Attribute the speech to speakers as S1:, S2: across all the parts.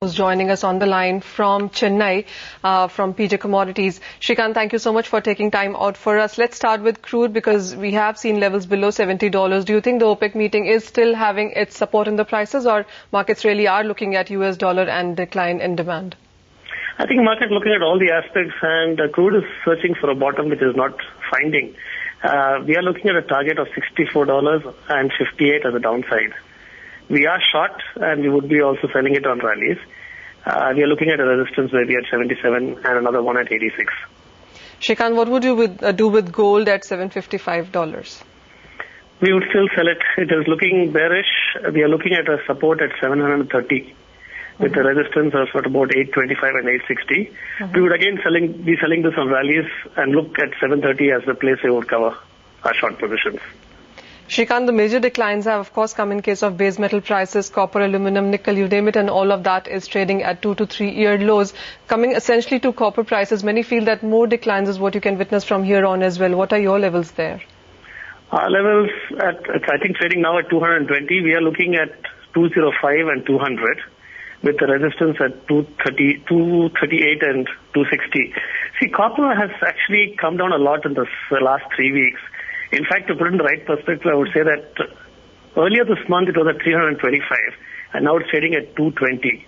S1: who's joining us on the line from Chennai, from PJ Commodities. Shreekant, thank you so much for taking time out for us. Let's start with crude because we have seen levels below $70. Do you think the OPEC meeting is still having its support in the prices, or markets really are looking at US dollar and decline in demand?
S2: I think market looking at all the aspects, and crude is searching for a bottom which is not finding. We are looking at a target of $64.58 as a downside. We are short, and we would be also selling it on rallies. We are looking at a resistance maybe at 77 and another one at 86.
S1: Shreekant, what would you do with gold at $755?
S2: We would still sell it. It is looking bearish. We are looking at a support at 730 with a resistance of at about 825 and 860. We would again be selling this on rallies and look at 730 as the place we would cover our short positions.
S1: Shreekant, the major declines have, of course, come in case of base metal prices, copper, aluminum, nickel, you name it, and all of that is trading at 2 to 3 year lows. Coming essentially to copper prices, many feel that more declines is what you can witness from here on as well. What are your levels there?
S2: Our levels I think trading now at 220. We are looking at 205 and 200 with the resistance at 238 and 260. See, copper has actually come down a lot in the last 3 weeks. In fact, to put it in the right perspective, I would say that earlier this month it was at 325 and now it's trading at 220.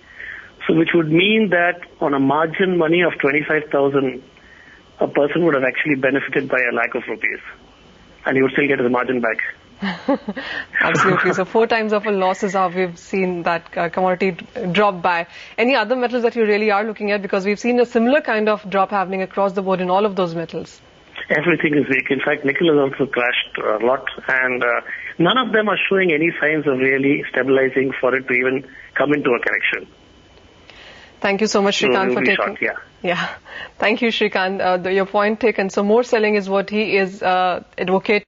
S2: So which would mean that on a margin money of 25,000, a person would have actually benefited by a lakh of rupees. And he would still get his margin back.
S1: Absolutely. So 4 times of a loss is how we've seen that commodity drop by. Any other metals that you really are looking at? Because we've seen a similar kind of drop happening across the board in all of those metals.
S2: Everything is weak. In fact, nickel has also crashed a lot, and none of them are showing any signs of really stabilizing for it to even come into a correction.
S1: Thank you so much, Shreekant, for taking.
S2: Short, yeah.
S1: Thank you, Shreekant. Your point taken. So more selling is what he is advocating.